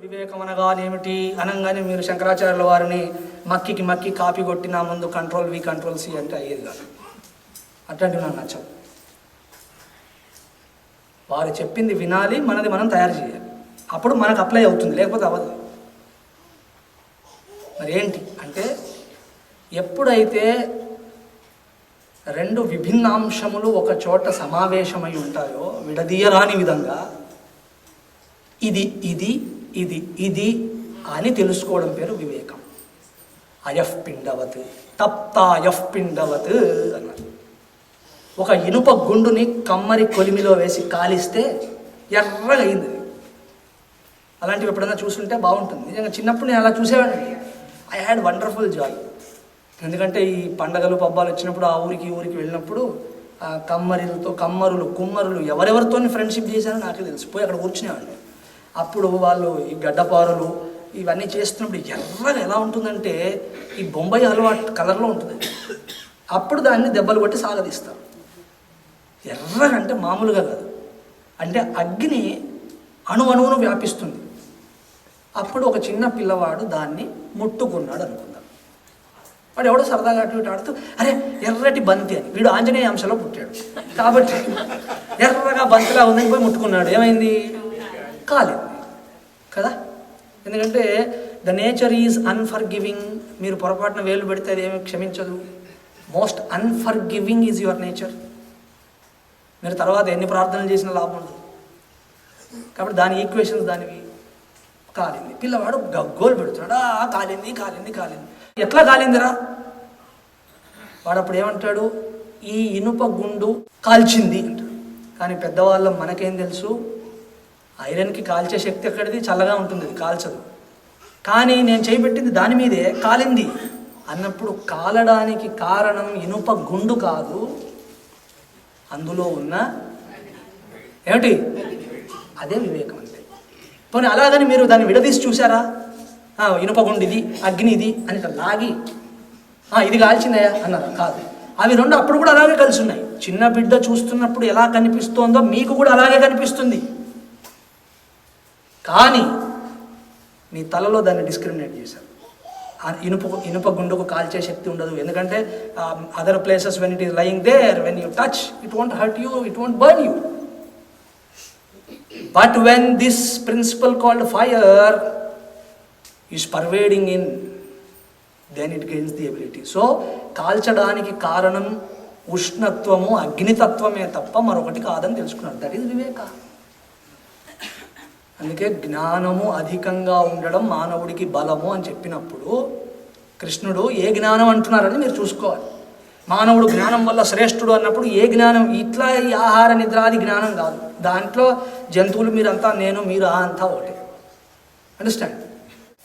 వివేకం అనగానేమిటి అనగానే మీరు శంకరాచార్యుల వారిని మక్కి కాపీ కొట్టి నా ముందు కంట్రోల్ వి కంట్రోల్ సి అంటే అయ్యేది కాదు. అట్లాంటివి నాకు నచ్చవు. వారు చెప్పింది వినాలి, మనది మనం తయారు చేయాలి, అప్పుడు మనకు అప్లై అవుతుంది, లేకపోతే అవ్వదు. మరి ఏంటి అంటే, ఎప్పుడైతే రెండు విభిన్నాంశములు ఒక చోట సమావేశమై ఉంటాయో విడదీయరాని విధంగా ఇది ఇది ఇది ఇది అని తెలుసుకోవడం పేరు వివేకం. అయఫ్ పిండవత్ తప్తాయఫ్ పిండవత్ అన్నారు. ఒక ఇనుప గుండుని కమ్మరి కొలిమిలో వేసి కాలిస్తే ఎర్రగా అయింది. అలాంటివి ఎప్పుడైనా చూస్తుంటే బాగుంటుంది. నిజంగా చిన్నప్పుడు నేను అలా చూసేవాడిని. I had wonderful Joy. ఎందుకంటే ఈ పండగలు పబ్బాలు వచ్చినప్పుడు ఆ ఊరికి వెళ్ళినప్పుడు కుమ్మరులు ఎవరెవరితో ఫ్రెండ్షిప్ చేశారో నాకే తెలిసిపోయి అక్కడ కూర్చునేవాడిని. అప్పుడు వాళ్ళు ఈ గడ్డపారులు ఇవన్నీ చేస్తున్నప్పుడు ఎర్రగా ఎలా ఉంటుందంటే ఈ బొంబాయి హల్వా కలర్లో ఉంటుంది. అప్పుడు దాన్ని దెబ్బలు కొట్టి సాగదీస్తారు. ఎర్రగా అంటే మామూలుగా కాదు, అంటే అగ్ని అణువును వ్యాపిస్తుంది. అప్పుడు ఒక చిన్న పిల్లవాడు దాన్ని ముట్టుకున్నాడు అనుకుందాం. వాడు ఎవడో సరదాగా అటు ఇటు ఆడుతూ అరే ఎర్రటి బంతి అని, వీడు ఆంజనేయ అంశలో పుట్టాడు కాబట్టి ఎర్రగా బంతిలా ఉందని పోయి ముట్టుకున్నాడు. ఏమైంది? కాలేదు కదా. ఎందుకంటే ద నేచర్ ఈజ్ అన్ఫర్గివింగ్. మీరు పొరపాటున వేలు పెడితే అది ఏమి క్షమించదు. Most unforgiving is your nature. మీరు తర్వాత ఎన్ని ప్రార్థనలు చేసినా లాభం ఉండదు. కాబట్టి దాని ఈక్వేషన్స్ దానివి. కాలింది, పిల్లవాడు గగ్గోలు పెడుతున్నాడు, కాలింది. ఎట్లా కాలిందిరా? వాడు అప్పుడు ఏమంటాడు? ఈ ఇనుప గుండు కాల్చింది అంటాడు. కానీ పెద్దవాళ్ళం మనకేం తెలుసు? ఐరన్కి కాల్చే శక్తి ఎక్కడిది? చల్లగా ఉంటుంది, అది కాల్చదు. కానీ నేను చేయబెట్టింది దాని మీదే కాలింది అన్నప్పుడు కాలడానికి కారణం ఇనుప గుండు కాదు, అందులో ఉన్న ఏమిటి? అదే వివేకం అంతే. పోనీ అలాగని మీరు దాన్ని విడదీసి చూసారా? ఇనుప గుండు ఇది, అగ్ని ఇది అని లాగి ఇది కాల్చిందయా అన్నారా? కాదు. అవి రెండు అప్పుడు కూడా అలాగే కలిసి ఉన్నాయి. చిన్న బిడ్డ చూస్తున్నప్పుడు ఎలా కనిపిస్తోందో మీకు కూడా అలాగే కనిపిస్తుంది. కానీ మీ తలలో దాన్ని డిస్క్రిమినేట్ చేశారు. ఇనుప గుండుకు కాల్చే శక్తి ఉండదు. ఎందుకంటే other places when it is lying there, when you touch it won't hurt you, it won't burn you. But when this principle called fire is pervading in, then it gains the ability. So కాల్చడానికి కారణం ఉష్ణత్వము, అగ్నితత్వమే తప్ప మరొకటి కాదని తెలుసుకున్నాడు. That is వివేక. అందుకే జ్ఞానము అధికంగా ఉండడం మానవుడికి బలము అని చెప్పినప్పుడు కృష్ణుడు ఏ జ్ఞానం అంటున్నారని మీరు చూసుకోవాలి. మానవుడు జ్ఞానం వల్ల శ్రేష్ఠుడు అన్నప్పుడు ఏ జ్ఞానం? ఇట్లా ఈ ఆహార నిద్రాది జ్ఞానం కాదు. దాంట్లో జంతువులు మీరంతా నేను మీరు అంతా ఒకటే. అండర్స్టాండ్?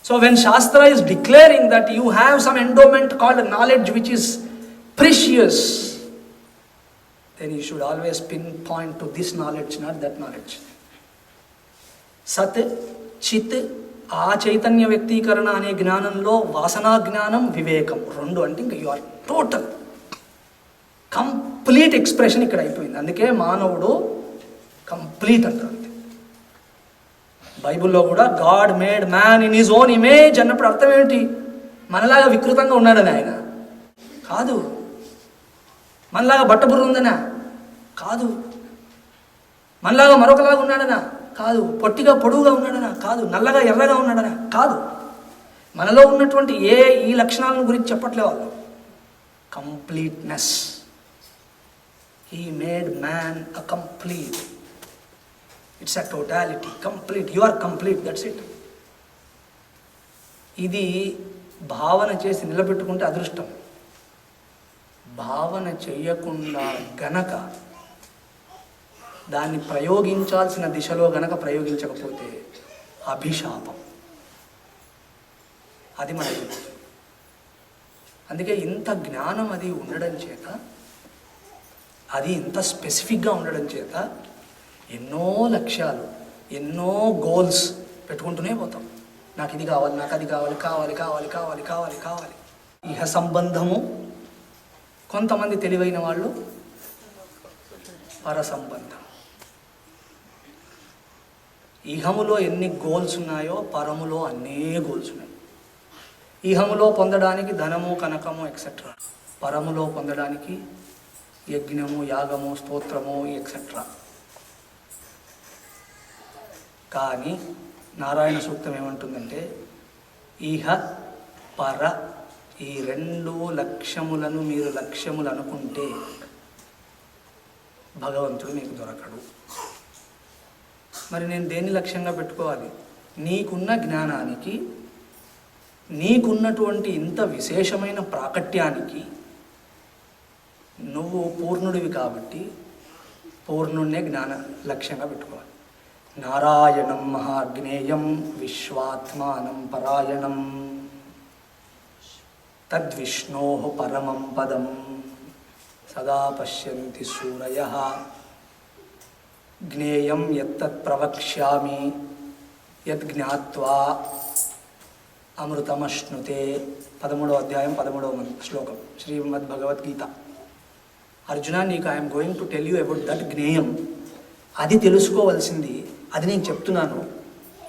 సో వెన్ శాస్త్ర is declaring that you have some endowment called knowledge which is precious, then you should always pinpoint to this knowledge, not that knowledge. సత్ చిత్ ఆ చైతన్య వ్యక్తీకరణ అనే జ్ఞానంలో వాసనా జ్ఞానం, వివేకం రెండు అంటే ఇంకా you are total complete expression ఇక్కడ అయిపోయింది. అందుకే మానవుడు కంప్లీట్ అంటారు. అంతే. బైబిల్లో కూడా God made man in his own image అన్నప్పుడు అర్థం ఏంటి? మనలాగా వికృతంగా ఉన్నాడని ఆయన కాదు. మనలాగా బట్టబుర్ర ఉందనా కాదు. మనలాగా మరొకలాగా ఉన్నాడనా కాదు. పొట్టిగా పొడువుగా ఉన్నాడనా కాదు. నల్లగా ఎర్రగా ఉన్నాడనా కాదు. మనలో ఉన్నటువంటి ఈ లక్షణాలను గురించి చెప్పట్లే వాళ్ళు. Completeness. He made man a complete. It's a totality. Complete. You are complete. That's it. ఇది భావన చేసి నిలబెట్టుకుంటే అదృష్టం. భావన చెయ్యకుండా గనక, దాన్ని ప్రయోగించాల్సిన దిశలో గనక ప్రయోగించకపోతే అభిశాపం. అది మనకి. అందుకే ఇంత జ్ఞానం అది ఉండడం చేత, అది ఇంత స్పెసిఫిక్గా ఉండడం చేత ఎన్నో లక్ష్యాలు, ఎన్నో గోల్స్ పెట్టుకుంటూనే పోతాం. నాకు ఇది కావాలి, నాకు అది కావాలి. ఇహ సంబంధము. కొంతమంది తెలివైన వాళ్ళు పర సంబంధం. ఇహములో ఎన్ని గోల్స్ ఉన్నాయో పరములో అన్నీ గోల్స్ ఉన్నాయి. ఇహములో పొందడానికి ధనము, కనకము ఎక్సెట్రా, పరములో పొందడానికి యజ్ఞము, యాగము, స్తోత్రము ఎక్సెట్రా. కానీ నారాయణ సూక్తం ఏమంటుందంటే ఇహ పర ఈ రెండు లక్ష్యములను మీరు లక్ష్యములు అనుకుంటే భగవంతుడు మీకు దొరకడు. మరి నేను దేన్ని లక్ష్యంగా పెట్టుకోవాలి? నీకున్న జ్ఞానానికి, నీకున్నటువంటి ఇంత విశేషమైన ప్రాకట్యానికి నువ్వు పూర్ణుడివి కాబట్టి పూర్ణున్నే జ్ఞాన లక్ష్యంగా పెట్టుకోవాలి. నారాయణం మహాజ్ఞేయం విశ్వాత్మానం పరాయణం తద్విష్ణో పరమం పదం సదా పశ్యంతి సూరయః జ్ఞేయం యత్తత్ ప్రవక్ష్యామి యద్జ్ఞాత్వా అమృతమశ్నుతే. 13వ అధ్యాయం 13వ శ్లోకం శ్రీమద్భగవద్గీత. అర్జున, నీకు I'm going to tell you about that జ్ఞేయం. అది తెలుసుకోవాల్సింది, అది నేను చెప్తున్నాను.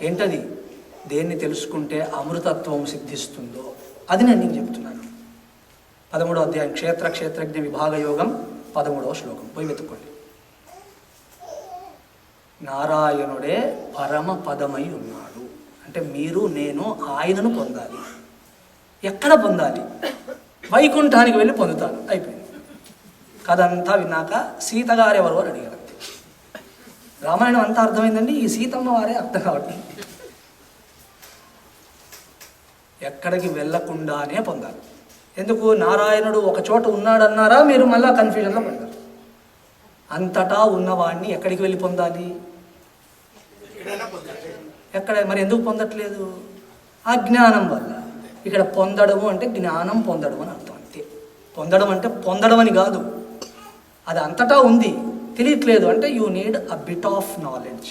ఏంటది? దేన్ని తెలుసుకుంటే అమృతత్వం సిద్ధిస్తుందో అది నేను నీకు చెప్తున్నాను. 13వ అధ్యాయం క్షేత్రజ్ఞ విభాగ యోగం 13వ శ్లోకం పోయి వెతుక్కోండి. నారాయణుడే పరమ పదమై ఉన్నాడు అంటే మీరు, నేను ఆయనను పొందాలి. ఎక్కడ పొందాలి? వైకుంఠానికి వెళ్ళి పొందుతాను. అయిపోయింది. కథంతా విన్నాక సీతగారు ఎవరు అని అడిగారు. రామాయణం అంతా అర్థమైందండి, ఈ సీతమ్మ వారే అర్థం కావట్లేదు. ఎక్కడికి వెళ్ళకుండానే పొందాలి. ఎందుకు? నారాయణుడు ఒక చోట ఉన్నాడన్నారా, మీరు మళ్ళా కన్ఫ్యూజన్లో పడతారు. అంతటా ఉన్నవాడిని ఎక్కడికి వెళ్ళి పొందాలి? ఎక్కడ? మరి ఎందుకు పొందట్లేదు? అజ్ఞానం వల్ల. ఇక్కడ పొందడము అంటే జ్ఞానం పొందడం అని అర్థం. అంతే. పొందడం అంటే పొందడం అని కాదు, అది అంతటా ఉంది, తెలియట్లేదు అంటే you need a bit of knowledge.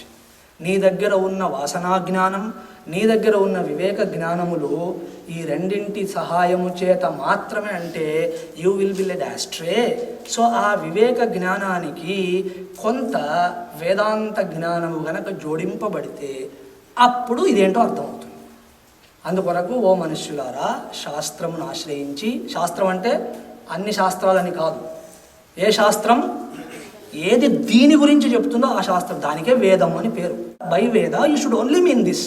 నీ దగ్గర ఉన్న వాసనా జ్ఞానం, నీ దగ్గర ఉన్న వివేక జ్ఞానములు ఈ రెండింటి సహాయము చేత మాత్రమే, అంటే you will be led astray. So ఆ వివేక జ్ఞానానికి కొంత వేదాంత జ్ఞానము గనక జోడింపబడితే అప్పుడు ఇదేంటో అర్థమవుతుంది. అందుకొరకు ఓ మనుష్యులారా, శాస్త్రమును ఆశ్రయించి, శాస్త్రం అంటే అన్ని శాస్త్రాలని కాదు, ఏ శాస్త్రం ఏది దీని గురించి చెప్తుందో ఆ శాస్త్రం, దానికే వేదం అని పేరు. బై వేద you should only mean this.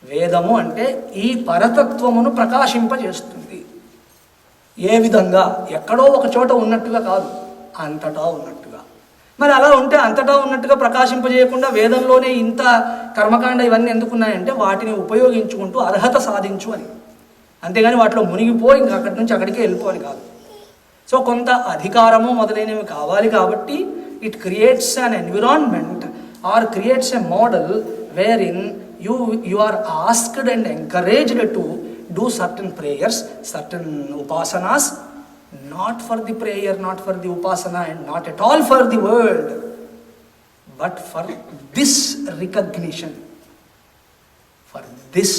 వేదము అంటే ఈ పరతత్వమును ప్రకాశింపజేస్తుంది. ఏ విధంగా? ఎక్కడో ఒక చోట ఉన్నట్టుగా కాదు, అంతటా ఉన్నట్టుగా. మరి అలా ఉంటే అంతటా ఉన్నట్టుగా ప్రకాశింపజేయకుండా వేదంలోనే ఇంత కర్మకాండ ఇవన్నీ ఎందుకున్నాయంటే వాటిని ఉపయోగించుకుంటూ అర్హత సాధించు అని. అంతేగాని వాటిలో మునిగిపోయి ఇంకా అక్కడి నుంచి అక్కడికే వెళ్ళిపోని కాదు. సో కొంత అధికారము మొదలైనవి కావాలి కాబట్టి it creates an environment or creates a model where in you are asked and encouraged to do certain prayers, certain upasanas, not for the prayer, not for the upasana, and not at all for the world, but for this recognition, for this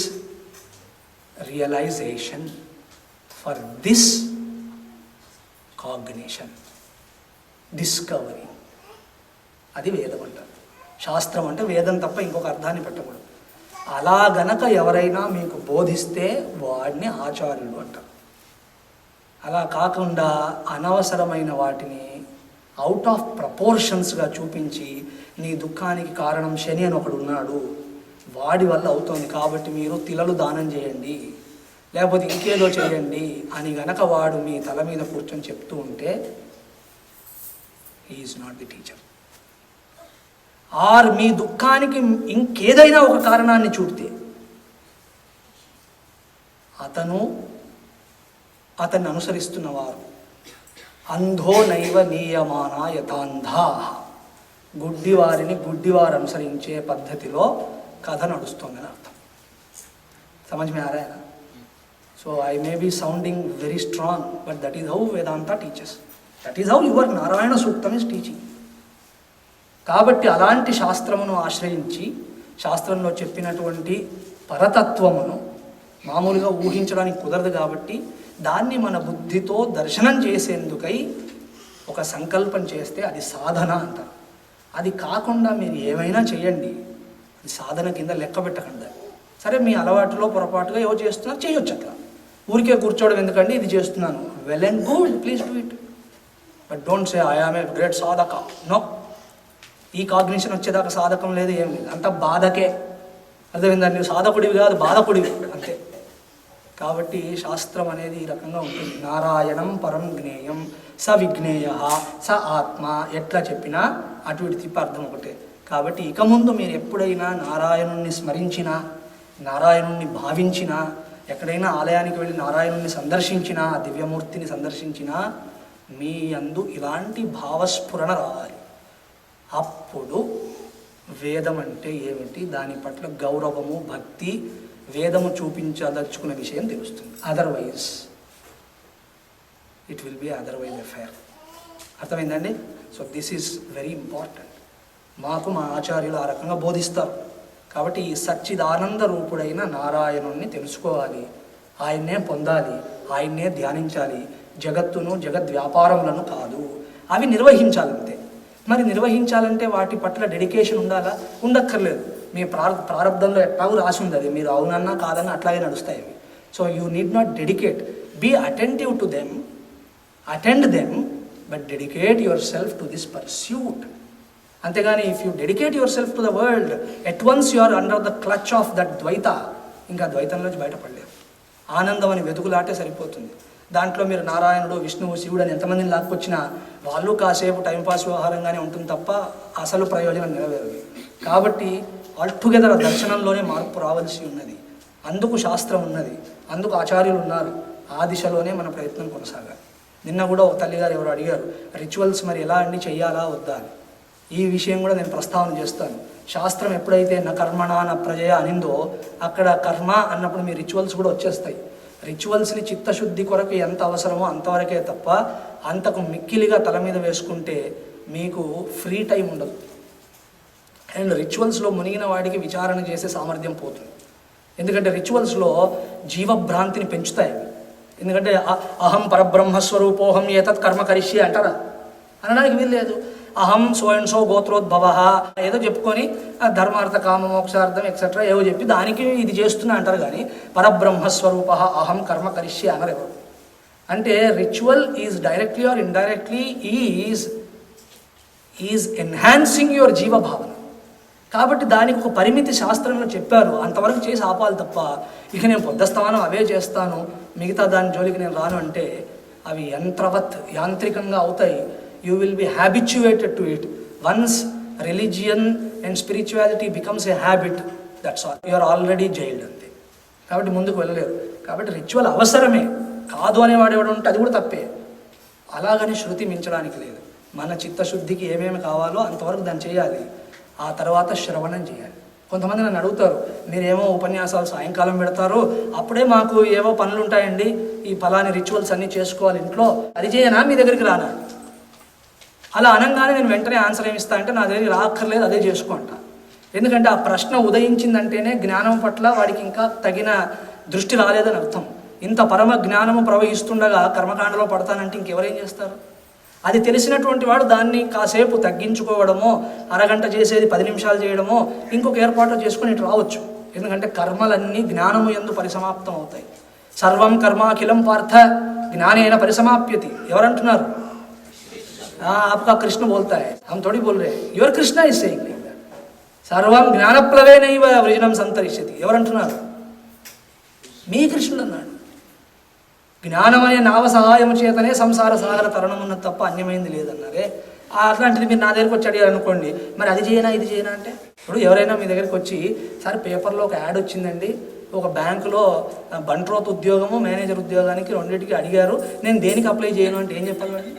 realization, for this cognition, discovery. అది వేదం అంటారు. శాస్త్రం అంటే వేదం తప్ప ఇంకొక అర్థాన్ని పెట్టకూడదు. అలా గనక ఎవరైనా మీకు బోధిస్తే వాడిని ఆచార్యులు అంటారు. అలా కాకుండా అనవసరమైన వాటిని అవుట్ ఆఫ్ ప్రపోర్షన్స్గా చూపించి, నీ దుఃఖానికి కారణం శని అని ఒకడు ఉన్నాడు, వాడి వల్ల అవుతుంది కాబట్టి మీరు తిలలు దానం చేయండి, లేకపోతే ఇంకేదో చేయండి అని గనక వాడు మీ తల మీద కూర్చొని చెప్తూ ఉంటే he is not the teacher. Or మీ దుఃఖానికి ఇంకేదైనా ఒక కారణాన్ని చూడితే అతన్ని అనుసరిస్తున్నవారు అంధో నైవ నీయమానా యథాంధా, గుడ్డివారు అనుసరించే పద్ధతిలో కథ నడుస్తుందని అర్థం. సమझ में आ रहा है ना? So I may be sounding very strong, but that is how Vedanta teaches. That is how your Narayana Suktam is teaching. కాబట్టి అలాంటి శాస్త్రమును ఆశ్రయించి, శాస్త్రంలో చెప్పినటువంటి పరతత్వమును మామూలుగా ఊహించడానికి కుదరదు కాబట్టి దాన్ని మన బుద్ధితో దర్శనం చేసేందుకై ఒక సంకల్పం చేస్తే అది సాధన అంటారు. అది కాకుండా మీరు ఏమైనా చేయండి, ఇది సాధన కింద లెక్క పెట్టకండి. సరే మీ అలవాటులో పొరపాటుగా ఏవో చేస్తున్నారు, చేయొచ్చు. అట్లా ఊరికే కూర్చోవడం ఎందుకండి, ఇది చేస్తున్నాను, well and good, please do it. But don't say I am a great సాధక. నో, ఈ కాగ్నిషన్ వచ్చేదాకా సాధకం లేదు, ఏం లేదు, అంత బాధకే. అర్థమైందండి? నువ్వు సాధకుడివి కాదు, బాధకుడివి అంతే. కాబట్టి శాస్త్రం అనేది ఈ రకంగా ఉంటుంది. నారాయణం పరం జ్ఞేయం స విజ్ఞేయ స ఆత్మ. ఎట్లా చెప్పినా అటు ఇటు తిప్పి అర్థం ఒకటే. కాబట్టి ఇక ముందు మీరు ఎప్పుడైనా నారాయణుణ్ణి స్మరించినా, నారాయణుణ్ణి భావించినా, ఎక్కడైనా ఆలయానికి వెళ్ళి నారాయణుణ్ణి సందర్శించినా, ఆ దివ్యమూర్తిని సందర్శించినా మీ యందు ఇలాంటి భావస్ఫురణ రావాలి. అప్పుడు వేదం అంటే ఏమిటి, దాని పట్ల గౌరవము, భక్తి, వేదము చూపించదలుచుకున్న విషయం తెలుస్తుంది. Otherwise it will be otherwise affair. అర్థమైందండి? So this is very important. మాకు మా ఆచార్యులు ఆ రకంగా బోధిస్తారు. కాబట్టి ఈ సచ్చిదానంద రూపుడైన నారాయణుణ్ణి తెలుసుకోవాలి, ఆయన్నే పొందాలి, ఆయన్నే ధ్యానించాలి. జగత్తును, జగద్వ్యాపారములను కాదు, అవి నిర్వహించాలంతే. మరి నిర్వహించాలంటే వాటి పట్ల డెడికేషన్ ఉండాలా? ఉండక్కర్లేదు. మీ ప్రారంభంలో ఎట్లాగూ రాసి ఉంది, అది మీరు అవునన్నా కాదన్నా అట్లాగే నడుస్తాయి అవి. So you need not dedicate, be attentive to them, attend them, but dedicate yourself to this pursuit. అంతేగాని if you dedicate yourself to the world, at once you are under the clutch of that ద్వైత. ఇంకా ద్వైతంలోంచి బయటపడలేరు. ఆనందం అని వెతుకులాటే సరిపోతుంది. దాంట్లో మీరు నారాయణుడు, విష్ణువు, శివుడు అని ఎంతమందిని లాక్కొచ్చినా వాళ్ళు కాసేపు టైంపాస్ వ్యవహారంగానే ఉంటుంది తప్ప అసలు ప్రయోజనం నెరవేరదు. కాబట్టి ఆల్టుగెదర్ ఆ దర్శనంలోనే మార్పు రావాల్సి ఉన్నది. అందుకు శాస్త్రం ఉన్నది, అందుకు ఆచార్యులు ఉన్నారు. ఆ దిశలోనే మన ప్రయత్నం కొనసాగాలి. నిన్న కూడా ఒక తల్లిగారు ఎవరు అడిగారు, రిచువల్స్ మరి ఎలా అండి, చెయ్యాలా వద్దా అని. ఈ విషయం కూడా నేను ప్రస్తావన చేస్తాను. శాస్త్రం ఎప్పుడైతే నా కర్మణ నా ప్రజయ అనిందో, అక్కడ కర్మ అన్నప్పుడు మీ రిచువల్స్ కూడా వచ్చేస్తాయి. రిచువల్స్ని చిత్తశుద్ధి కొరకు ఎంత అవసరమో అంతవరకే తప్ప అంతకు మిక్కిలిగా తల మీద వేసుకుంటే మీకు ఫ్రీ టైం ఉండదు. అండ్ రిచువల్స్లో మునిగిన వాడికి విచారణ చేసే సామర్థ్యం పోతుంది. ఎందుకంటే రిచువల్స్లో జీవభ్రాంతిని పెంచుతాయి. ఎందుకంటే అహం పరబ్రహ్మస్వరూపోహం ఏతత్ కర్మ కరిష్యే అంటారా? అనడానికి వీల్లేదు. అహం సో అండ్ సో గోత్రోద్భవ ఏదో చెప్పుకొని ధర్మార్థ కామ మోక్షార్థం ఎక్సెట్రా ఏవో చెప్పి దానికి ఇది చేస్తున్నా అంటారు. కానీ పరబ్రహ్మస్వరూప అహం కర్మ కరిష్యే అనరు ఎవరు. అంటే ritual is directly or indirectly is enhancing your జీవభావన. కాబట్టి దానికి ఒక పరిమితి శాస్త్రంలో చెప్పారు, అంతవరకు చేసి ఆపాలి తప్ప ఇక నేను పొద్దుస్తాను అవే చేస్తాను మిగతా దాని జోలికి నేను రాను అంటే అవి యంత్రవత్ యాంత్రికంగా అవుతాయి. You will be habituated to it. Once religion and spirituality becomes a habit, that's all. You are already jailed అంతే. కాబట్టి ముందుకు వెళ్ళలేరు. కాబట్టి రిచువల్ అవసరమే, కాదు అనేవాడు ఎవడు ఉంటే అది కూడా తప్పే. అలాగని శృతి మించడానికి లేదు. మన చిత్తశుద్ధికి ఏమేమి కావాలో అంతవరకు దాన్ని చేయాలి. ఆ తర్వాత శ్రవణం చేయాలి. కొంతమంది నన్ను అడుగుతారు, మీరేమో ఉపన్యాసాలు సాయంకాలం పెడతారు, అప్పుడే మాకు ఏవో పనులు ఉంటాయండి, ఈ ఫలాని రిచువల్స్ అన్నీ చేసుకోవాలి ఇంట్లో, అది చేయనా మీ దగ్గరికి రానా? అలా అనగానే నేను వెంటనే ఆన్సర్ ఏమి ఇస్తా అంటే నా దగ్గరికి రాక్కర్లేదు, అదే చేసుకుంటా. ఎందుకంటే ఆ ప్రశ్న ఉదయించిందంటేనే జ్ఞానం పట్ల వాడికి ఇంకా తగిన దృష్టి రాలేదని అర్థం. ఇంత పరమ జ్ఞానము ప్రవహిస్తుండగా కర్మకాండలో పడతానంటే ఇంకెవరేం చేస్తారు? అది తెలిసినటువంటి వాడు దాన్ని కాసేపు తగ్గించుకోవడమో, అరగంట చేసేది 10 నిమిషాలు చేయడమో, ఇంకొక ఏర్పాటు చేసుకుని ఇటు రావచ్చు. ఎందుకంటే కర్మలన్నీ జ్ఞానము యందు పరిసమాప్తం అవుతాయి. సర్వం కర్మాఖిలం పార్థ జ్ఞానేన పరిసమాప్యతి. ఎవరంటున్నారు? आपका कृष्ण बोलता है, हम थोड़ी बोल रहे हैं. योर कृष्ण इज सेइंग సర్వం జ్ఞానప్లవేనైవ వృజనం సంతరిష్యతి. ఎవరంటున్నారు? మీ కృష్ణుడు అన్నాడు. జ్ఞానం అనే నావ సహాయం చేతనే సంసార సాగర తరణం ఉన్నది తప్ప అన్యమైంది లేదన్నారే. అట్లాంటిది మీరు నా దగ్గరికి వచ్చి అడిగారు అనుకోండి, మరి అది చేయనా ఇది చేయనా అంటే, ఇప్పుడు ఎవరైనా మీ దగ్గరికి వచ్చి సార్ పేపర్లో ఒక యాడ్ వచ్చిందండి, ఒక బ్యాంకులో బంట్రోత్ ఉద్యోగము మేనేజర్ ఉద్యోగానికి రెండింటికి అడిగారు, నేను దేనికి అప్లై చేయను అంటే ఏం చెప్పాలి?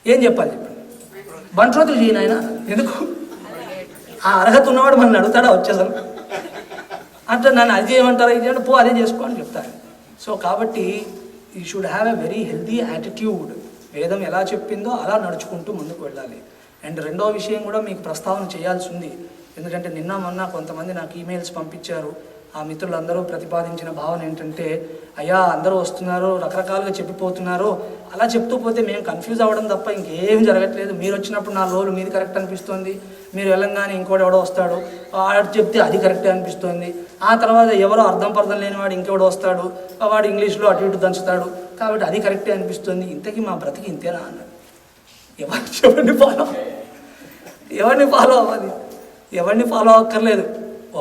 ఏం చెప్పాలి చెప్పండి? బంట్రోతులు చేయను ఆయన. ఎందుకు? ఆ అర్హత ఉన్నవాడు మనల్ని అడుగుతాడా వచ్చేసాను అంటే నన్ను అది చేయమంటారా ఇది అంటే పో అదే చేసుకో అని చెప్తాను. సో కాబట్టి you should have a very healthy attitude. వేదం ఎలా చెప్పిందో అలా నడుచుకుంటూ ముందుకు వెళ్ళాలి. అండ్ రెండో విషయం కూడా మీకు ప్రస్తావన చేయాల్సి ఉంది. ఎందుకంటే నిన్న మొన్న కొంతమంది నాకు ఈమెయిల్స్ పంపించారు, ఆ మిత్రులందరూ ప్రతిపాదించిన భావన ఏంటంటే, అయ్యా అందరూ వస్తున్నారు, రకరకాలుగా చెప్పిపోతున్నారు, అలా చెప్తూ పోతే మేము కన్ఫ్యూజ్ అవ్వడం తప్ప ఇంకేం జరగట్లేదు. మీరు వచ్చినప్పుడు నా లోలు మీది కరెక్ట్ అనిపిస్తుంది, మీరు వెళ్ళంగానే ఇంకోటి ఎవడో వస్తాడు, వాడు చెప్తే అది కరెక్టే అనిపిస్తుంది, ఆ తర్వాత ఎవరో అర్థం పర్థం లేనివాడు ఇంకెవడో వస్తాడు, వాడు ఇంగ్లీష్లో అటు ఇటు దంచుతాడు, కాబట్టి అది కరెక్టే అనిపిస్తుంది. ఇంతకీ మా బ్రతికి ఇంతేనా అన్నాడు. ఎవరిని ఫాలో అవ్వాలి? ఎవరిని ఫాలో అక్కర్లేదు.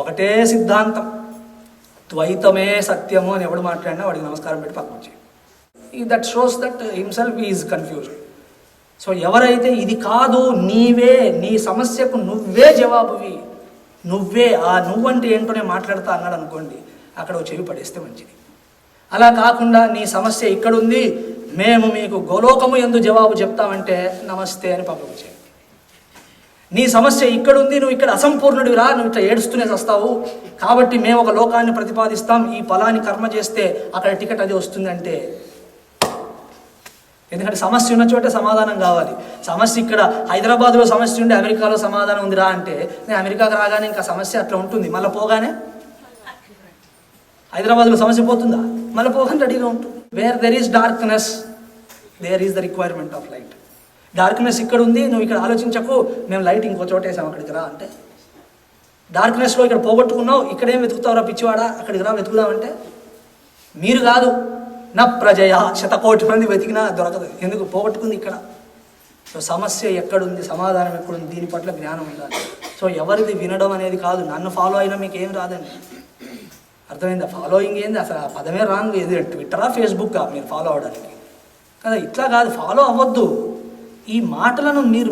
ఒకటే సిద్ధాంతం, ద్వైతమే సత్యము అని ఎవడు మాట్లాడినా వాడికి నమస్కారం పెట్టి పక్కన వచ్చి, that shows that himself is confused. So ఎవరైతే ఇది కాదు, నీవే, నీ సమస్యకు నువ్వే జవాబువి, నువ్వే, ఆ నువ్వంటే ఏంటో నేను మాట్లాడతా అన్నాడు అనుకోండి, అక్కడ చెవి పడేస్తే మంచిది. అలా కాకుండా నీ సమస్య ఇక్కడుంది, మేము మీకు గోలోకము యందు జవాబు చెప్తామంటే నమస్తే అని పక్కకు చేయండి. నీ సమస్య ఇక్కడుంది, నువ్వు ఇక్కడ అసంపూర్ణుడివిరా, నువ్వు ఇట్లా ఏడుస్తూనే వస్తావు, కాబట్టి మేము ఒక లోకాన్ని ప్రతిపాదిస్తాం, ఈ ఫలాన్ని కర్మ చేస్తే అక్కడ టికెట్ అది వస్తుందంటే. ఎందుకంటే సమస్య ఉన్న చోటే సమాధానం కావాలి. సమస్య ఇక్కడ హైదరాబాద్లో సమస్య ఉండి అమెరికాలో సమాధానం ఉందిరా అంటే, నేను అమెరికాకు రాగానే ఇంకా సమస్య అట్లా ఉంటుంది, మళ్ళీ పోగానే హైదరాబాద్లో సమస్య పోతుందా? మళ్ళీ పోగానే రెడీగా ఉంటుంది. Where there is darkness there is the requirement of light. Darkness ఇక్కడ ఉంది, నువ్వు ఇక్కడ ఆలోచించకు, మేము లైట్ ఇంకో చోట వేసాం, అక్కడికి రా అంటే. డార్క్నెస్లో ఇక్కడ పోగొట్టుకున్నావు, ఇక్కడేం వెతుకుతావురా పిచ్చివాడా, అక్కడికి రా వెతుకుదామంటే మీరు కాదు. నా ప్రజయ 100,000,000 మంది వెతికినా దొరకదు, ఎందుకు? పోగొట్టుకుంది ఇక్కడ. సో సమస్య ఎక్కడుంది, సమాధానం ఎక్కడుంది, దీని పట్ల జ్ఞానం ఉండాలి. సో ఎవరిది వినడం అనేది కాదు. నన్ను ఫాలో అయినా మీకు ఏం రాదండి, అర్థమైందా? ఫాలోయింగ్ ఏంది అసలు, ఆ పదమే రాంగ్. ఏది ట్విట్టరా ఫేస్బుక్కా మీరు ఫాలో అవ్వడానికి కదా? ఇట్లా కాదు, ఫాలో అవ్వద్దు. ఈ మాటలను మీరు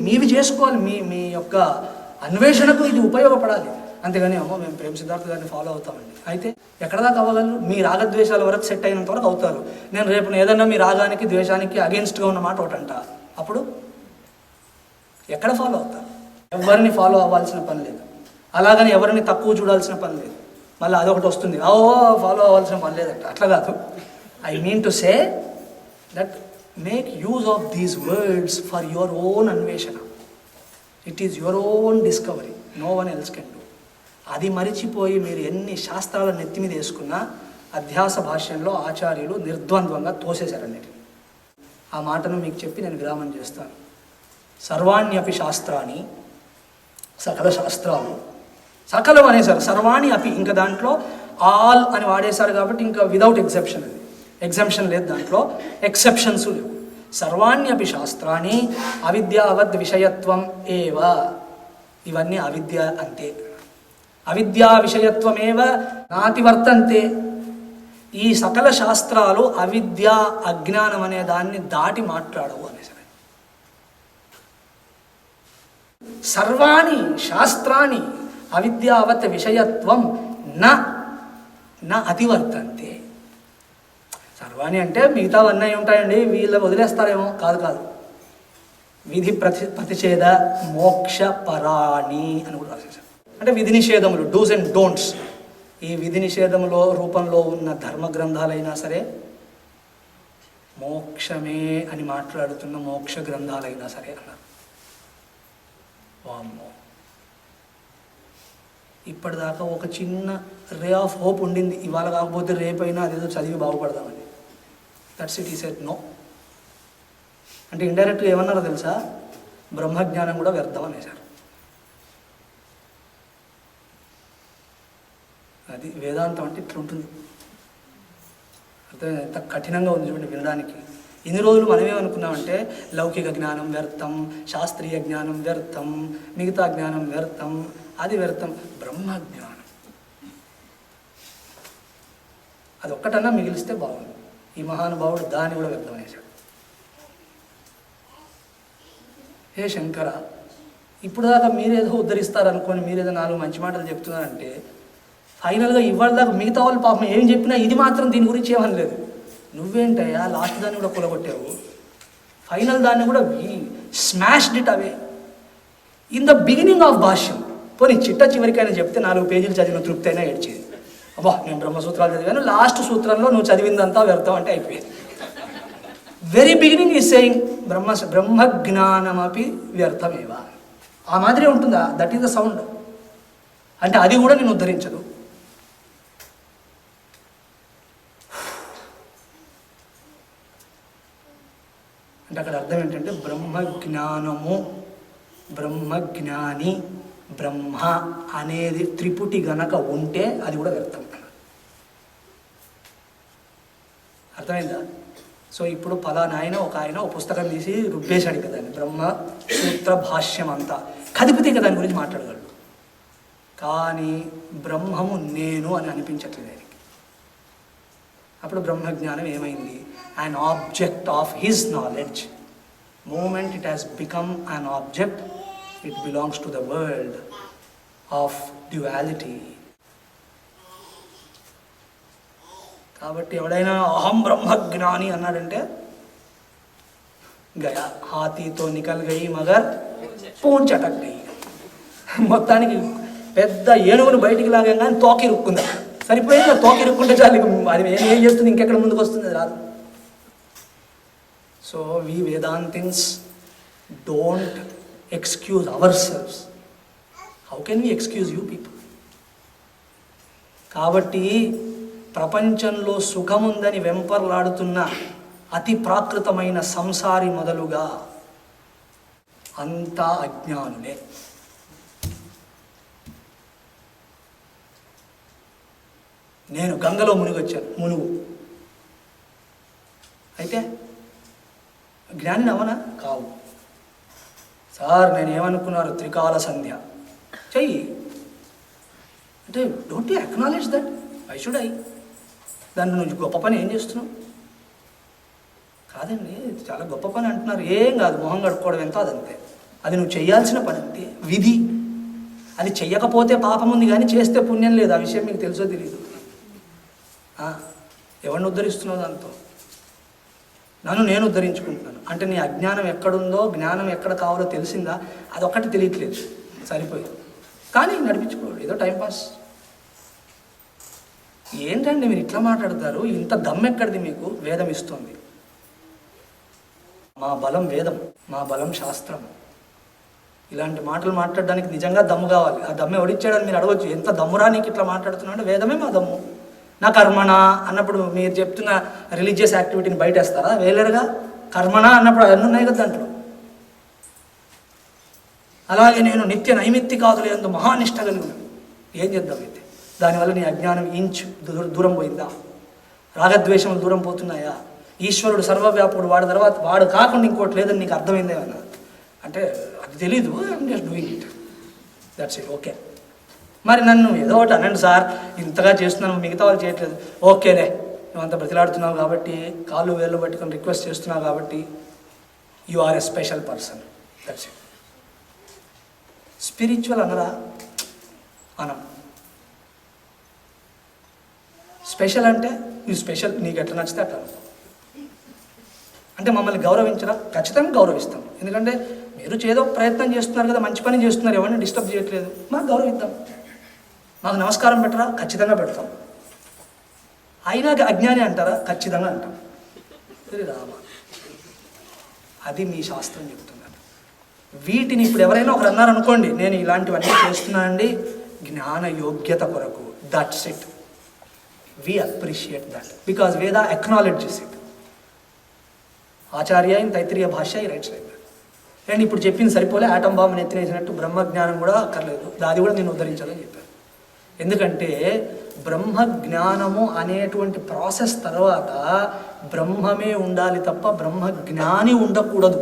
మీవి చేసుకోవాలి, మీ యొక్క అన్వేషణకు ఇది ఉపయోగపడాలి. అంతేగాని అమ్మో మేము ప్రేమ్ సిద్ధార్థ్ గారిని ఫాలో అవుతామండి, అయితే ఎక్కడ దాకా అవ్వగలరు? మీ రాగద్వేషాల వరకు సెట్ అయినంత వరకు అవుతారు. నేను రేపు ఏదన్నా మీ రాగానికి ద్వేషానికి అగేన్స్ట్గా ఉన్న మాట ఒకటి అంట, అప్పుడు ఎక్కడ ఫాలో అవుతారు? ఎవరిని ఫాలో అవ్వాల్సిన పని లేదు, అలాగని ఎవరిని తక్కువ చూడాల్సిన పని లేదు. మళ్ళీ అదొకటి వస్తుంది, ఫాలో అవ్వాల్సిన పని లేదంట. అట్లా కాదు. I mean to say that make use of these words for your own అన్వేషణ. It is your own discovery, no one else can do. అది మరిచిపోయి మీరు ఎన్ని శాస్త్రాలను నెత్తి మీద వేసుకున్నా అధ్యాస భాష్యంలో ఆచార్యులు నిర్ద్వంద్వంగా తోసేశారన్నిటిని. ఆ మాటను మీకు చెప్పి నేను విరామం చేస్తాను. సర్వాణ్యపి శాస్త్రాన్ని, సకల శాస్త్రాలు, సకలం అనేసారు, సర్వాణి అపి, ఇంకా దాంట్లో ఆల్ అని వాడేశారు కాబట్టి ఇంకా విదౌట్ ఎగ్జెప్షన్, అది ఎగ్జంప్షన్ లేదు, దాంట్లో ఎక్సెప్షన్స్ లేవు. సర్వాణ్యపి శాస్త్రాన్ని అవిద్యావద్ విషయత్వం ఏవ, ఇవన్నీ అవిద్య అంతే. అవిద్యా విషయత్వమేవ నాతివర్తంతే. ఈ సకల శాస్త్రాలు అవిద్య అజ్ఞానం అనే దాన్ని దాటి మాట్లాడవు అనేసరి. సర్వాణి శాస్త్రాన్ని అవిద్యావత్ విషయత్వం నా అతివర్తంతే. సర్వాణి అంటే మిగతావన్నీ ఉంటాయండి, వీళ్ళు వదిలేస్తారేమో, కాదు. విధి ప్రతిషేధ మోక్ష పరాణి అని కూడా రాసేసారు. అంటే విధి నిషేధములు, డూస్ అండ్ డోంట్స్. ఈ విధి నిషేధములో రూపంలో ఉన్న ధర్మ గ్రంథాలైనా సరే, మోక్షమే అని మాట్లాడుతున్న మోక్ష గ్రంథాలైనా సరే అన్నారు. వామ్మో, ఇప్పటిదాకా ఒక చిన్న రే ఆఫ్ హోప్ ఉండింది, ఇవాళ కాకపోతే రేపైనా అదేదో చదివి బాగుపడదామని. దట్స్ ఇట్, ఈ సెట్ నో. అంటే ఇండైరెక్ట్గా ఏమన్నారో తెలుసా? బ్రహ్మజ్ఞానం కూడా వ్యర్థం అనేసారు. అది వేదాంతం అంటే ఇట్లా ఉంటుంది. అర్థం ఎంత కఠినంగా ఉంది చూడండి వినడానికి. ఇన్ని రోజులు మనమేమనుకున్నామంటే లౌకిక జ్ఞానం వ్యర్థం, శాస్త్రీయ జ్ఞానం వ్యర్థం, మిగతా జ్ఞానం వ్యర్థం, అది వ్యర్థం. బ్రహ్మజ్ఞానం అది ఒక్కటన్నా మిగిలిస్తే బాగుంది. ఈ మహానుభావుడు దాన్ని కూడా వ్యర్థం అనేసాడు. హే శంకర, ఇప్పుడు దాకా మీరేదో ఉద్ధరిస్తారనుకొని మీరేదో 4 మంచి మాటలు చెప్తున్నారంటే, ఫైనల్గా ఇవాళ దాకా మిగతా వాళ్ళు పాపం ఏం చెప్పినా ఇది మాత్రం దీని గురించి ఏమనలేదు. నువ్వేంటయ్యా లాస్ట్ దాన్ని కూడా కూలగొట్టావు, ఫైనల్ దాన్ని కూడా smashed it away in the beginning of భాష్యం. పోనీ చివరికైనా చెప్తే 4 పేజీలు చదివిన తృప్తి అయినా ఏడ్చేది. అబ్బా నేను బ్రహ్మసూత్రాలు చదివాను, లాస్ట్ సూత్రంలో నువ్వు చదివిందంతా వ్యర్థం అంటే అయిపోయింది. వెరీ బిగినింగ్ ఈజ్ సేయింగ్ బ్రహ్మజ్ఞానమపి వ్యర్థమేవా. ఆ మాదిరి ఉంటుందా? That is the sound. అంటే అది కూడా నేను ఉద్ధరించదు. అంటే అక్కడ అర్థం ఏంటంటే బ్రహ్మజ్ఞానము, బ్రహ్మజ్ఞాని, బ్రహ్మ అనేది త్రిపుటి గనక ఉంటే అది కూడా వ్యర్థం. అర్థమైందా? సో ఇప్పుడు ఫలానా ఒక ఆయన ఒక పుస్తకం తీసి రుబ్బేశాడు కదా, బ్రహ్మ సూత్ర భాష్యం అంతా కదిపితే కదా దాని గురించి మాట్లాడగలడు. కానీ బ్రహ్మము నేను అని అనిపించట్లేదు ఆయనకి. అప్పుడు బ్రహ్మజ్ఞానం ఏమైంది? an object of his knowledge. Moment it has become an object, it belongs to the world of duality. కాబట్టి ఎవడైనా అహం బ్రహ్మజ్ఞాని అన్నాడంటే గయా హాతీతో నికల్ గయి మగర్ పూన్ చటక్ గయి. మొత్తానికి పెద్ద ఏనుగును బయటికి లాగానే తోక ఇరుక్కుంది. సరిపోయింది, తోక ఇరుక్కుంటే చాలు, అది ఏం చేస్తుంది, ఇంకెక్కడ ముందుకు వస్తుంది, అది రాదు. So we Vedantins don't excuse ourselves. How can we excuse you people? కాబట్టి ప్రపంచంలో సుఖముందని వెంపర్లాడుతున్న అతి ప్రాకృతమైన సంసారి మొదలుగా అంతా అజ్ఞానులే. నేను గంగలో మునిగొచ్చాను, మునుగు అయితే జ్ఞాని అవనా? కావు. సార్ నేను ఏమనుకున్నారు, త్రికాల సంధ్య చెయ్యి అంటే don't you acknowledge that? I should I దాన్ని నువ్వు గొప్ప పని ఏం చేస్తున్నావు? కాదండి, చాలా గొప్ప పని అంటున్నారు. ఏం కాదు, మొహం కడుక్కోవడం ఎంతో అదంతే. అది నువ్వు చేయాల్సిన పని అంతే, విధి. అది చెయ్యకపోతే పాపం ఉంది కానీ చేస్తే పుణ్యం లేదు. ఆ విషయం మీకు తెలుసో తెలీదు? ఎవరిని ఉద్ధరిస్తున్నావు దాంతో? నన్ను నేను ఉద్ధరించుకుంటున్నాను అంటే నీ అజ్ఞానం ఎక్కడుందో, జ్ఞానం ఎక్కడ కావాలో తెలిసిందా? అదొక్కటి తెలియట్లేదు, సరిపోయింది. కానీ నడిపించుకోడు, ఏదో టైంపాస్. ఏంటండి మీరు ఇట్లా మాట్లాడతారు? ఇంత దమ్మెక్కడిది మీకు? వేదం ఇస్తుంది. మా బలం వేదం, మా బలం శాస్త్రం. ఇలాంటి మాటలు మాట్లాడడానికి నిజంగా దమ్ము కావాలి. ఆ దమ్ము ఎవడిచ్చాడని మీరు అడగవచ్చు. ఎంత దమ్మురా నీకు ఇట్లా మాట్లాడుతున్నావు అంటే వేదమే మా దమ్ము. నా కర్మణ అన్నప్పుడు మీరు చెప్తున్న రిలీజియస్ యాక్టివిటీని బయటేస్తారా? వేలేరుగా. కర్మణ అన్నప్పుడు అన్నీ ఉన్నాయి కదా దాంట్లో. అలాగే నేను నిత్య నైమిత్తికాదులు యందు మహానిష్ట కలిగిన. ఏం చేద్దాం అయితే? దానివల్ల నీ అజ్ఞానం దూరం పోయిందా? రాగద్వేషములు దూరం పోతున్నాయా? ఈశ్వరుడు సర్వవ్యాపకుడు, వాడి తర్వాత వాడు కాకుండా ఇంకోటి లేదని నీకు అర్థమైందేమన్నా అంటే అది తెలీదు. I'm just doing it, that's it. Okay, మరి నన్ను ఏదో ఒకటి అనండి సార్, ఇంతగా చేస్తున్నాను, మిగతా వాళ్ళు చేయట్లేదు. ఓకేలే, నువ్వు అంత బ్రతిలాడుతున్నావు కాబట్టి, కాళ్ళు వేళ్ళు పట్టుకొని రిక్వెస్ట్ చేస్తున్నావు కాబట్టి you are a special person, that's it. Spiritual అనరా? అనం. స్పెషల్ అంటే నువ్వు స్పెషల్, నీకు ఎట్లా నచ్చితే అట్లా. అంటే మమ్మల్ని గౌరవించరా? ఖచ్చితంగా గౌరవిస్తాం. ఎందుకంటే మీరు ఏదో ప్రయత్నం చేస్తున్నారు కదా, మంచి పని చేస్తున్నారు, ఎవరిని డిస్టర్బ్ చేయట్లేదు, మాకు గౌరవిద్దాం. మాకు నమస్కారం పెట్టరా? ఖచ్చితంగా పెడతాం. అయినా అజ్ఞాని అంటారా? ఖచ్చితంగా అంటాం. సరే రామ, అది మీ శాస్త్రం చెప్తున్నారు. వీటిని ఇప్పుడు ఎవరైనా ఒకరు అన్నారనుకోండి, నేను ఇలాంటివన్నీ చేస్తున్నానండి జ్ఞాన యోగ్యత కొరకు, that's it. We appreciate that because Veda acknowledges it. Acharya in Taittiriya భాష్య ఈ రైట్స్ లైక్ దట్. అండ్ ఇప్పుడు చెప్పింది సరిపోలే, ఆటం బాంబుని ఎత్తినేసినట్టు బ్రహ్మజ్ఞానం కూడా అక్కర్లేదు, అది కూడా నేను ఉద్ధరించాలని చెప్పాను. ఎందుకంటే బ్రహ్మ జ్ఞానము అనేటువంటి ప్రాసెస్ తర్వాత బ్రహ్మమే ఉండాలి తప్ప బ్రహ్మ జ్ఞాని ఉండకూడదు.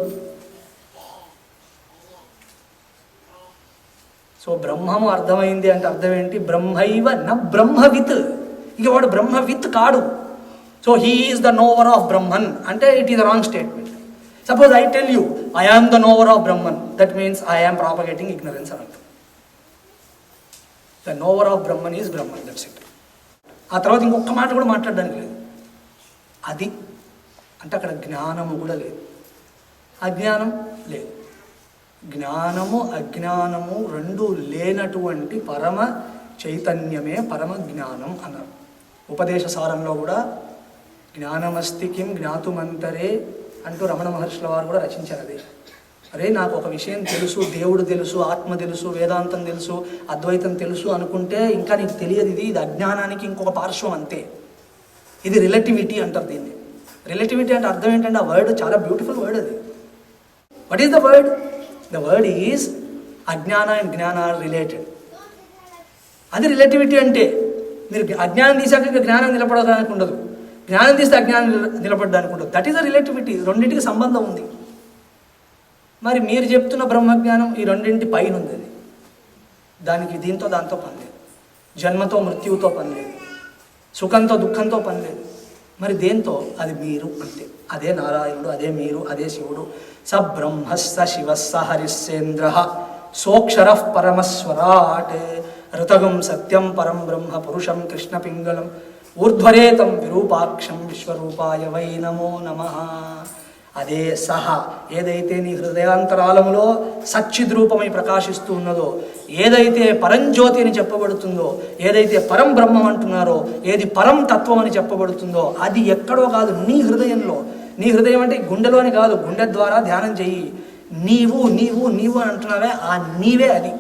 సో బ్రహ్మము అర్థమైంది అంటే అర్థం ఏంటి? బ్రహ్మైవ న బ్రహ్మవిత్. ఇక వాడు బ్రహ్మవిత్ కాడు. So he is the knower of Brahman అంటే it is the wrong statement. Suppose I tell you I am the knower of Brahman, that means I am propagating ignorance అని అర్థం. The knower of Brahman is Brahman, that's it. ఆ తర్వాత ఇంకొక మాట కూడా మాట్లాడడానికి లేదు. అది అంటే అక్కడ జ్ఞానము కూడా లేదు, అజ్ఞానం లేదు. జ్ఞానము అజ్ఞానము రెండు లేనటువంటి పరమ చైతన్యమే పరమ జ్ఞానం అన్నారు. ఉపదేశ సారంలో కూడా జ్ఞానమస్తి కిం జ్ఞాతుమంతరే అంటూ రమణ మహర్షుల వారు కూడా రచించారు. అది అరే నాకు ఒక విషయం తెలుసు, దేవుడు తెలుసు, ఆత్మ తెలుసు, వేదాంతం తెలుసు, అద్వైతం తెలుసు అనుకుంటే ఇంకా నీకు తెలియదు. ఇది అజ్ఞానానికి ఇంకొక పార్శ్వం అంతే. ఇది రిలేటివిటీ అంటారు దీన్ని. రిలేటివిటీ అంటే అర్థం ఏంటంటే ఆ వర్డ్ చాలా బ్యూటిఫుల్ వర్డ్ అది. What is the word? The word is అజ్ఞాన అండ్ జ్ఞాన ఆర్ రిలేటెడ్. అది రిలేటివిటీ అంటే. మీరు అజ్ఞానం తీసాక ఇంకా జ్ఞానం నిలబడడానికి ఉండదు, జ్ఞానం తీస్తే అజ్ఞానం నిలబడడానికి ఉండదు. That is the relativity. రెండింటికి సంబంధం ఉంది. మరి మీరు చెప్తున్న బ్రహ్మజ్ఞానం ఈ రెండింటి పైన ఉంది. అది దానికి దీంతో దాంతో పని లేదు, జన్మతో మృత్యువుతో పని లేదు, సుఖంతో దుఃఖంతో పని లేదు. మరి దేంతో? అది మీరు అంతే. అదే నారాయణుడు, అదే మీరు, అదే శివుడు. స బ్రహ్మస్స శివస్స హరిశ్చేంద్ర సోక్షర పరమస్వరాట్ ఋతగం సత్యం పరం బ్రహ్మ పురుషం కృష్ణ పింగళం ఊర్ధ్వరేతం విరూపాక్షం విశ్వరూపాయ వై నమో నమః. అదే సహ ఏదైతే నీ హృదయాంతరాలములో సచ్చిద్రూపమై ప్రకాశిస్తూ ఉన్నదో, ఏదైతే పరంజ్యోతి అని చెప్పబడుతుందో, ఏదైతే పరం బ్రహ్మం అంటున్నారో, ఏది పరం తత్వం అని చెప్పబడుతుందో, అది ఎక్కడో కాదు, నీ హృదయంలో. నీ హృదయం అంటే గుండెలో అని కాదు, గుండె ద్వారా ధ్యానం చెయ్యి. నీవు నీవు నీవు అని అంటున్నావే, ఆ నీవే అది.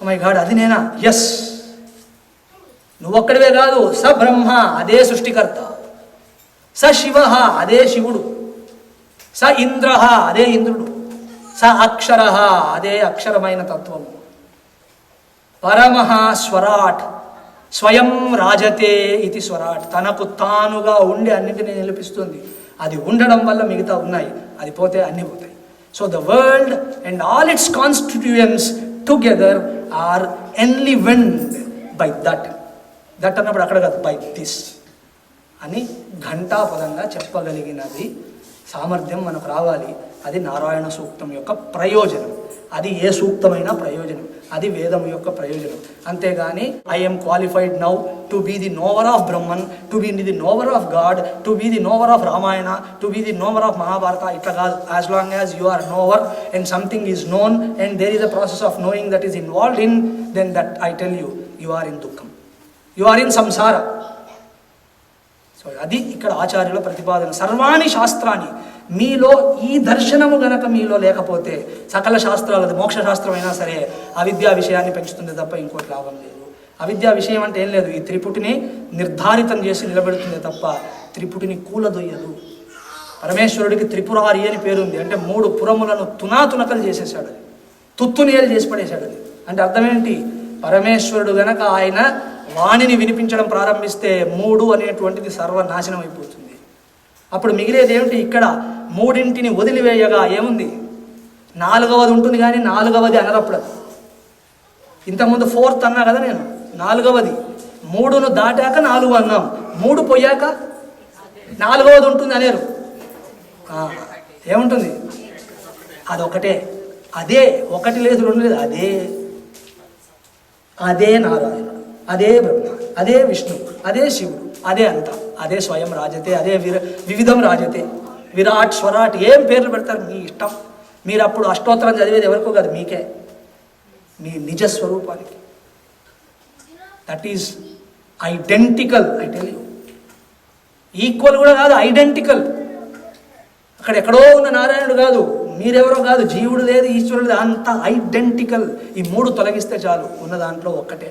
ఓ మై గాడ్, అది నేనా? ఎస్, నువ్వొక్కడివే కాదు. స బ్రహ్మ, అదే సృష్టికర్త. స శివ, అదే శివుడు. స ఇంద్ర, అదే ఇంద్రుడు. స అక్షర, అదే అక్షరమైన తత్వము. పరమః స్వరాట్, స్వయం రాజతే ఇది స్వరాట్, తనకు తానుగా ఉండి అన్నింటినీ నిలిపిస్తుంది. అది ఉండడం వల్ల మిగతా ఉన్నాయి, అది పోతే అన్నీ పోతాయి. So the world and all its constituents together are enlivened by that. That అన్నప్పుడు అక్కడ కాదు, బై దిస్ అని ఘంటాపదంగా చెప్పగలిగినది సామర్థ్యం మనకు రావాలి. అది నారాయణ సూక్తం యొక్క ప్రయోజనం. అది ఏ సూక్తమైన ప్రయోజనం, అది వేదం యొక్క ప్రయోజనం. అంతేగాని I'm qualified now to be the knower of Brahman, to be the knower of God, to be the knower of Ramayana, to be the knower of Mahabharata, ఇట్లా కాదు. As long as you are knower and something is known and there is a process of knowing that is involved in, then that I tell you, you are in దుఃఖం, you are in సంసార. So అది ఇక్కడ ఆచార్యుల ప్రతిపాదన. సర్వాణి శాస్త్రాన్ని, మీలో ఈ దర్శనము గనక మీలో లేకపోతే సకల శాస్త్రాలు, అది మోక్ష శాస్త్రమైనా సరే, అవిద్యా విషయాన్ని పెంచుతుంది తప్ప ఇంకోటి లాభం లేదు. అవిద్యా విషయం అంటే ఏం లేదు, ఈ త్రిపుటిని నిర్ధారితం చేసి నిలబెడుతుంది తప్ప త్రిపుటిని కూలదొయ్యదు. పరమేశ్వరుడికి త్రిపురారి అని పేరుంది. అంటే 3 పురములను తునాతునకలు చేసేసాడు, అది తుత్తునియలు చేసి పడేశాడు. అది అంటే అర్థం ఏంటి? పరమేశ్వరుడు గనక ఆయన వాణిని వినిపించడం ప్రారంభిస్తే 3 అనేటువంటిది సర్వనాశనం అయిపోతుంది. అప్పుడు మిగిలేది ఏమిటి? ఇక్కడ 3ని వదిలివేయగా ఏముంది? 4వది ఉంటుంది, కానీ 4వది అనరప్పుడు. ఇంతకుముందు 4th అన్నా కదా నేను, 4వది. 3ను దాటాక 4 అన్నాం, 3 పోయాక 4వది ఉంటుంది అనేరు. ఏముంటుంది? అదొకటే. అదే, ఒకటి లేదు, 2 లేదు, అదే. అదే నారాయణుడు, అదే బ్రహ్మ, అదే విష్ణు, అదే శివుడు, అదే అంతా. అదే స్వయం రాజతే, అదే వివిధం రాజతే, విరాట్, స్వరాట్, ఏం పేర్లు పెడతారు మీ ఇష్టం. మీరు అప్పుడు అష్టోత్తరం చదివేది ఎవరికో కాదు, మీకే, మీ నిజస్వరూపానికి. That is identical. I tell you, equal కూడా కాదు, ఐడెంటికల్. అక్కడ ఎక్కడో ఉన్న నారాయణుడు కాదు, మీరెవరో కాదు, జీవుడు లేదు, ఈశ్వరుడు లేదు, అంత ఐడెంటికల్. ఈ 3 తొలగిస్తే చాలు, ఉన్న దాంట్లో ఒక్కటే.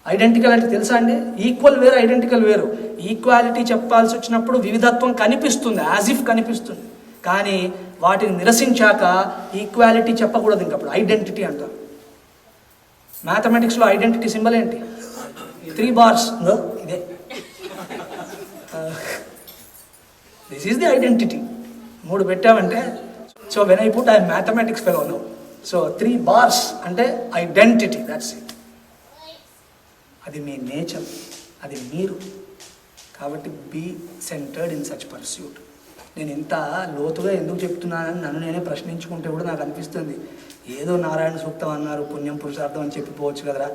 ఐడెంటికల్ అంటే తెలుసా అండి? ఈక్వల్ వేరు, ఐడెంటికల్ వేరు. ఈక్వాలిటీ చెప్పాల్సి వచ్చినప్పుడు వివిధత్వం కనిపిస్తుంది, యాజ్ ఇఫ్ కనిపిస్తుంది. కానీ వాటిని నిరసించాక ఈక్వాలిటీ చెప్పకూడదు. ఇంకప్పుడు ఐడెంటిటీ అంటారు. మ్యాథమెటిక్స్లో ఐడెంటిటీ సింబల్ ఏంటి? 3 bars. ఇదే, దిస్ ఈజ్ ది ఐడెంటిటీ. 3 పెట్టామంటే, so when I put I mathematics fellow no, so 3 bars అంటే ఐడెంటిటీ, దట్స్ ఇట్. అది మీ నేచర్, అది మీరు. కాబట్టి be centred in such pursuit. నేను ఇంత లోతుగా ఎందుకు చెప్తున్నానని నన్ను నేనే ప్రశ్నించుకుంటే కూడా నాకు అనిపిస్తుంది, ఏదో నారాయణ సూక్తం అన్నారు, పుణ్యం పురుషార్థం అని చెప్పిపోవచ్చు కదరా,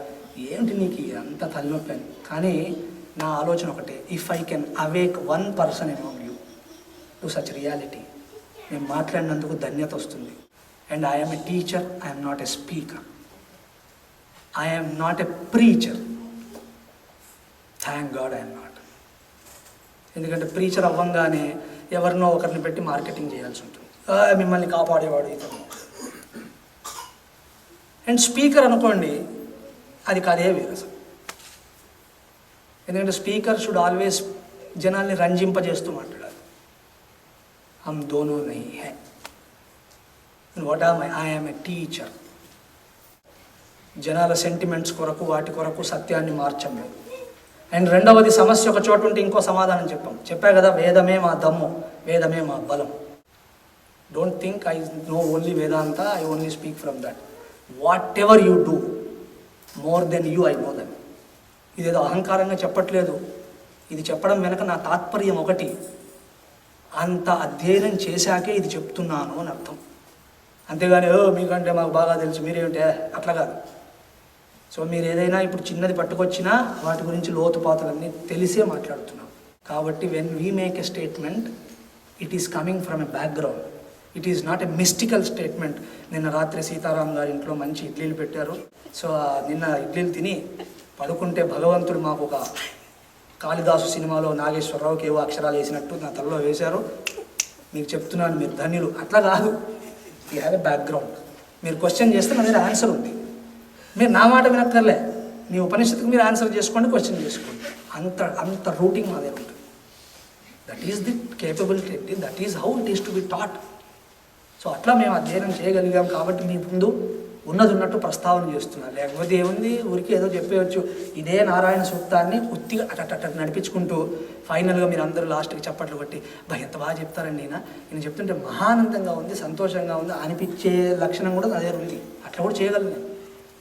ఏంటి నీకు అంత తలనొప్పి అని. కానీ నా ఆలోచన ఒకటే, if I can awake 1 person among you to such reality, నేను మాట్లాడినందుకు ధన్యత వస్తుంది. And I'm a teacher, I'm not a speaker, I'm not a preacher. Thank God I'm not. ఎందుకంటే ప్రీచర్ అవ్వంగానే ఎవరినో ఒకరిని పెట్టి మార్కెటింగ్ చేయాల్సి ఉంటుంది, మిమ్మల్ని కాపాడేవాడు ఇతను. అండ్ స్పీకర్ అనుకోండి, అది కదే వేరు అసలు. ఎందుకంటే స్పీకర్ షుడ్ ఆల్వేస్ జనాల్ని రంజింపజేస్తూ మాట్లాడాలి. హమ్ దోనో నహీ హై. What am I am a teacher. జనాల సెంటిమెంట్స్ కొరకు వాటి కొరకు సత్యాన్ని మార్చం లేదు. అండ్ రెండవది, సమస్య ఒక చోటు ఉంటే ఇంకో సమాధానం చెప్పా కదా, వేదమే మా దమ్ము, వేదమే మా బలం. Don't think I know only Vedanta, I only speak from that. What ever you do more than you, I know them. ఇదేదో అహంకారంగా చెప్పట్లేదు. ఇది చెప్పడం వెనక నా తాత్పర్యం ఒకటి, అంత అధ్యయనం చేశాకే ఇది చెప్తున్నాను అని అర్థం. అంతేగాని మీకంటే మాకు బాగా తెలుసు మీరేమిటే అట్లా కాదు. సో మీరు ఏదైనా ఇప్పుడు చిన్నది పట్టుకొచ్చినా వాటి గురించి లోతుపాతులన్నీ తెలిసే మాట్లాడుతున్నాం. కాబట్టి when we make a statement, it is coming from a background. It is not a mystical statement. నిన్న రాత్రి సీతారాం గారి ఇంట్లో మంచి ఇడ్లీలు పెట్టారు. సో నిన్న ఇడ్లీలు తిని పడుకుంటే భగవంతుడు మాకు ఒక కాళిదాసు సినిమాలో నాగేశ్వరరావుకి ఏవో అక్షరాలు వేసినట్టు నా తలలో వేశారు. మీకు చెప్తున్నాను, మీరు ధన్యులు. అట్లా కాదు, యూ హ్యావ్ ఎ బ్యాక్గ్రౌండ్. మీరు క్వశ్చన్ చేస్తే నా దగ్గర ఆన్సర్ ఉంది. మీరు నా మాట వినక్కర్లే, మీ ఉపనిషత్తుకు మీరు ఆన్సర్ చేసుకోండి, క్వశ్చన్ చేసుకోండి. అంత రూటింగ్ మా దగ్గర ఉంటుంది. That is the capability, that is how it is to be taught. So అట్లా మేము అధ్యయనం చేయగలిగాం కాబట్టి మీ ముందు ఉన్నది ఉన్నట్టు ప్రస్తావన చేస్తున్నాను. లేకపోతే ఏముంది, ఊరికి ఏదో చెప్పేయచ్చు. ఇదే నారాయణ సూక్తాన్ని ఉత్తిగా అట్ట నడిపించుకుంటూ ఫైనల్గా మీరు అందరూ లాస్ట్కి చప్పట్లు కొట్టి ఎంత బాగా చెప్తారండి నేను చెప్తుంటే మహానందంగా ఉంది, సంతోషంగా ఉంది అనిపించే లక్షణం కూడా నా దగ్గర ఉంది. అట్లా కూడా చేయగలను నేను.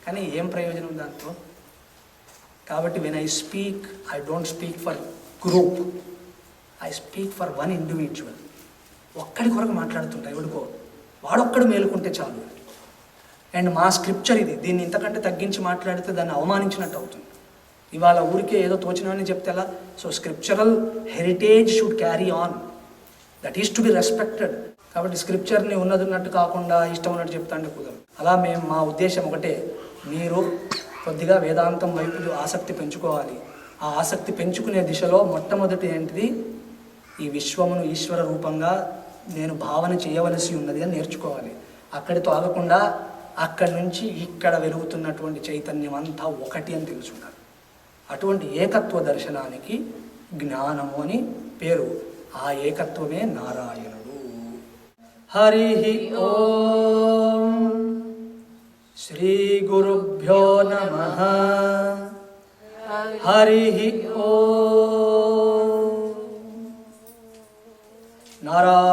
కానీ ఏం ప్రయోజనం దాంతో? కాబట్టి when I speak, I don't speak for group, I speak for one individual. ఒక్కడి కొరకు మాట్లాడుతుంటా, ఎవడికో వాడొక్కడు మేలుకుంటే చాలు. అండ్ మా స్క్రిప్చర్ ఇది. దీన్ని ఇంతకంటే తగ్గించి మాట్లాడితే దాన్ని అవమానించినట్టు అవుతుంది. ఇవాళ ఊరికే ఏదో తోచినవని చెప్తే ఎలా? So scriptural heritage should carry on, that is to be respected. కాబట్టి స్క్రిప్చర్ని ఉన్నట్టు కాకుండా ఇష్టం ఉన్నట్టు చెప్తా అంటే కుదరదు. అలా మేము మా ఉద్దేశం ఒకటే, మీరు కొద్దిగా వేదాంతం వైపు ఆసక్తి పెంచుకోవాలి. ఆ ఆసక్తి పెంచుకునే దిశలో మొట్టమొదటి ఏంటిది, ఈ విశ్వమును ఈశ్వర రూపంగా నేను భావన చేయవలసి ఉన్నది అని నేర్చుకోవాలి. అక్కడితో ఆగకుండా అక్కడి నుంచి ఇక్కడ వెలుగుతున్నటువంటి చైతన్యం అంతా ఒకటి అని తెలుసుకుంటారు. అటువంటి ఏకత్వ దర్శనానికి జ్ఞానము అని పేరు. ఆ ఏకత్వమే నారాయణుడు. హరి ఓం శ్రీ గురుభ్యో నమః. హరి ఓం. నారాయణ